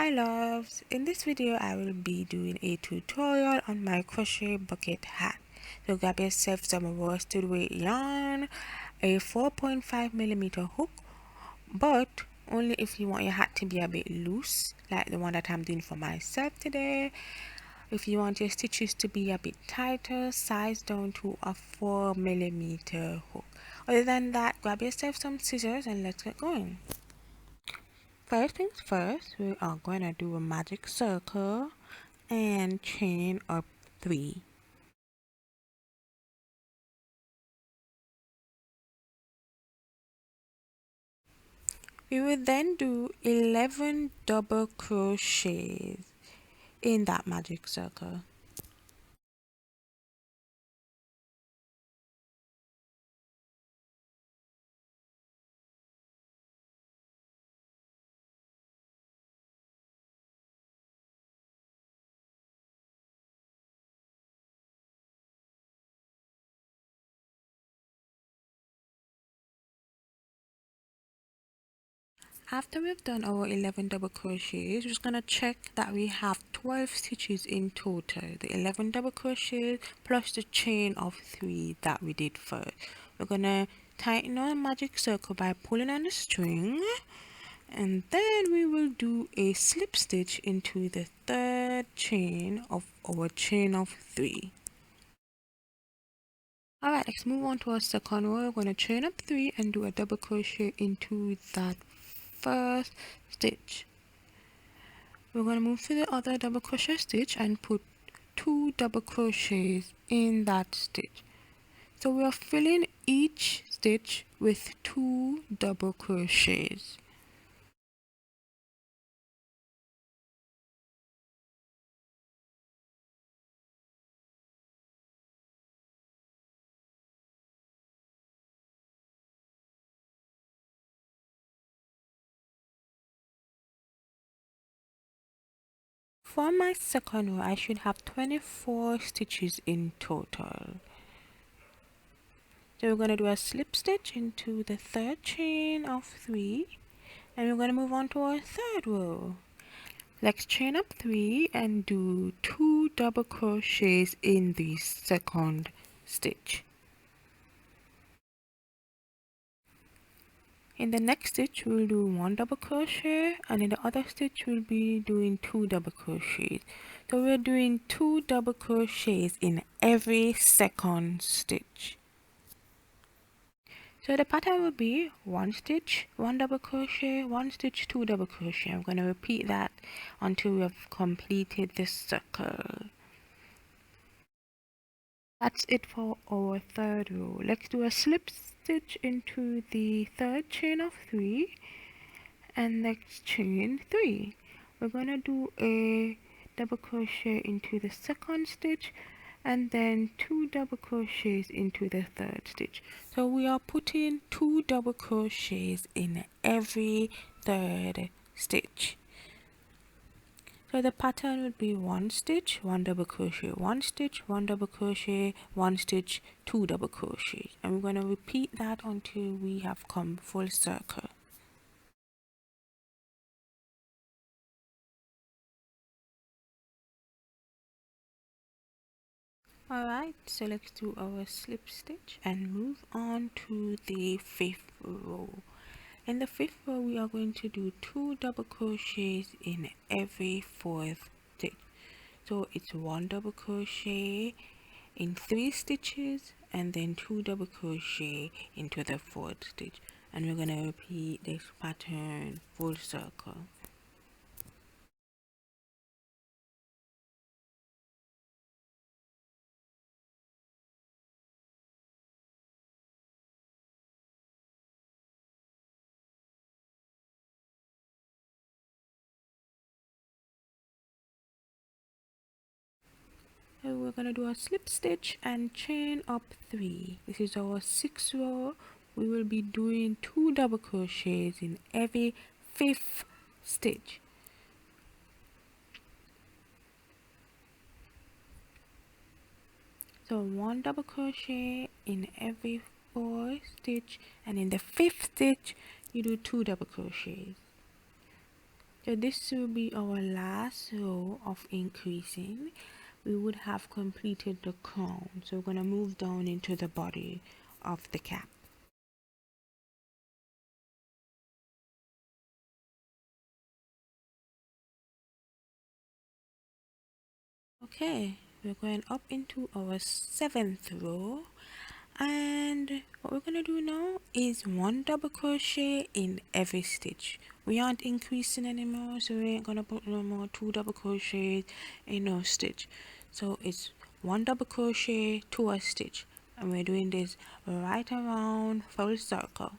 Hi loves, in this video I will be doing a tutorial on my crochet bucket hat. So grab yourself some worsted weight yarn, a 4.5mm hook, but only if you want your hat to be a bit loose, like the one that I'm doing for myself today. If you want your stitches to be a bit tighter, size down to a 4mm hook. Other than that, grab yourself some scissors and let's get going. First things first, we are going to do a magic circle and chain up 3. We will then do 11 double crochets in that magic circle. After we've done our 11 double crochets, we're just going to check that we have 12 stitches in total. The 11 double crochets plus the chain of 3 that we did first. We're going to tighten our magic circle by pulling on the string, and then we will do a slip stitch into the third chain of our chain of 3. Alright, let's move on to our second row. We're going to chain up 3 and do a double crochet into that first stitch. We're going to move to the other double crochet stitch and put 2 double crochets in that stitch. So we are filling each stitch with 2 double crochets. For my second row, I should have 24 stitches in total. So we're going to do a slip stitch into the third chain of 3, and we're going to move on to our third row. Let's chain up 3 and do 2 double crochets in the second stitch. In the next stitch we'll do 1 double crochet, and in the other stitch we'll be doing 2 double crochets. So we're doing 2 double crochets in every second stitch. So the pattern will be 1 stitch, 1 double crochet, 1 stitch, 2 double crochet. I'm going to repeat that until we have completed this circle. That's it for our third row. Let's do a slip stitch into the third chain of 3 and next chain 3. We're going to do a double crochet into the second stitch and then 2 double crochets into the third stitch. So we are putting 2 double crochets in every third stitch. So the pattern would be 1 stitch, 1 double crochet, 1 stitch, 1 double crochet, 1 stitch, 2 double crochets, and we're going to repeat that until we have come full circle. Alright, so let's do our slip stitch and move on to the 5th row. In the 5th row we are going to do 2 double crochets in every 4th stitch. So it's 1 double crochet in 3 stitches and then 2 double crochet into the 4th stitch, and we're going to repeat this pattern full circle. So we're going to do a slip stitch and chain up 3. This is our 6th row. We will be doing 2 double crochets in every 5th stitch. So 1 double crochet in every 4th stitch, and in the 5th stitch you do 2 double crochets. So this will be our last row of increasing. We would have completed the crown, so we're going to move down into the body of the cap. Okay, we're going up into our 7th row, and what we're going to do now is 1 double crochet in every stitch. We aren't increasing anymore, so we ain't going to put no more 2 double crochets in no stitch. So it's 1 double crochet to a stitch, and we're doing this right around full circle.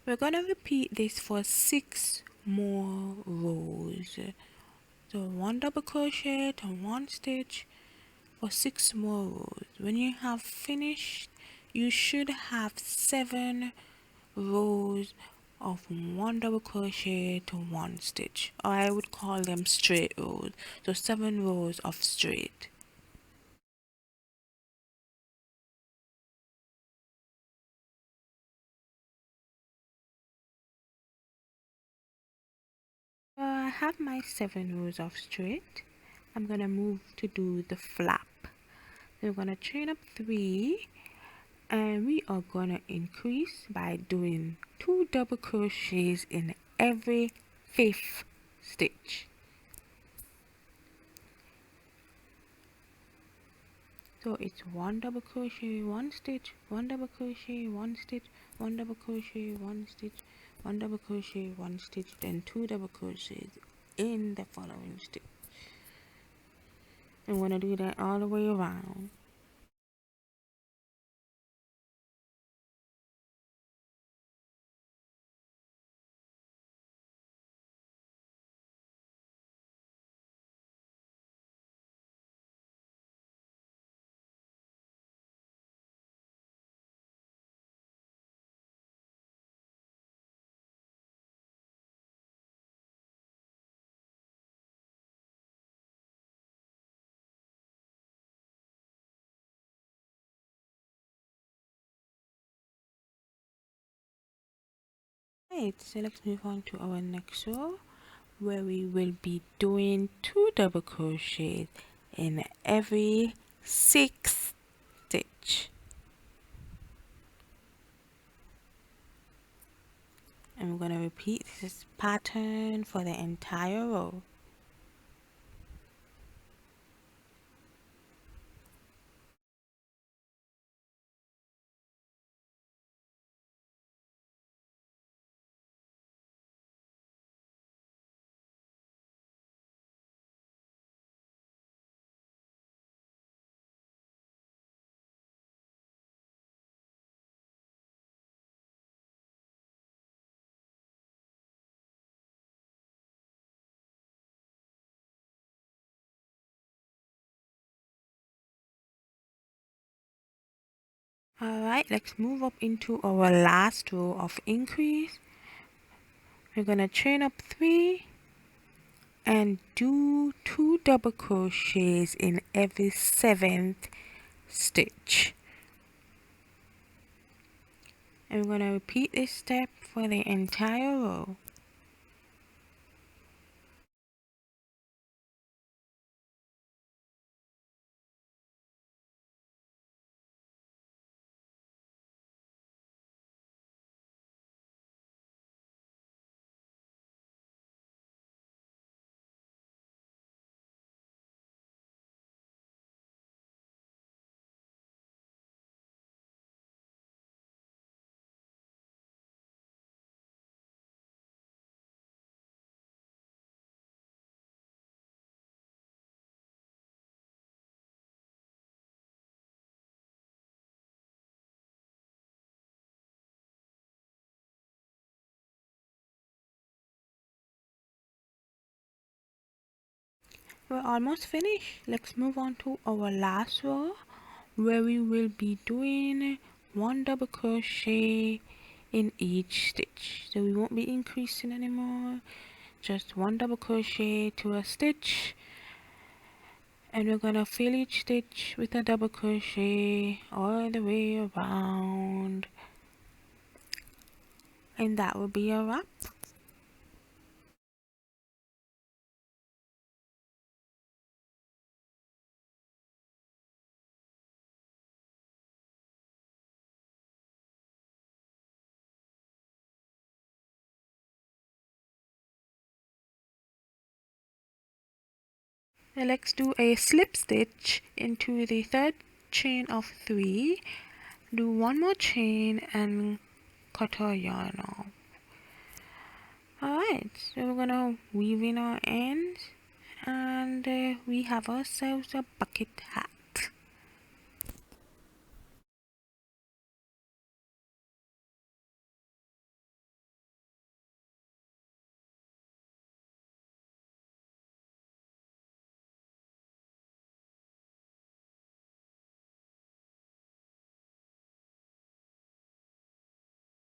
We're going to repeat this for 6 more rows. So 1 double crochet to 1 stitch for 6 more rows. When you have finished, you should have 7 rows of 1 double crochet to 1 stitch, or I would call them straight rows. So 7 rows of straight. I have my 7 rows of straight. I'm gonna move to do the flap. So we're gonna chain up 3, and we are gonna increase by doing 2 double crochets in every 5th stitch. So it's 1 double crochet, 1 stitch, 1 double crochet, 1 stitch, 1 double crochet, 1 stitch, 1 double crochet, 1 stitch, then 2 double crochets in the following stitch. I'm gonna do that all the way around. Right, so let's move on to our next row, where we will be doing 2 double crochets in every 6th stitch. And we're going to repeat this pattern for the entire row. Alright, let's move up into our last row of increase. We're going to chain up 3 and do 2 double crochets in every 7th stitch. And we're going to repeat this step for the entire row. we're almost finished. Let's move on to our last row, where we will be doing one double crochet in each stitch. So we won't be increasing anymore, just one double crochet to a stitch, and we're gonna fill each stitch with a double crochet all the way around, and that will be a wrap. Now let's do a slip stitch into the third chain of 3, do one more chain and cut our yarn off. Alright, so we're gonna weave in our ends, and we have ourselves a bucket hat.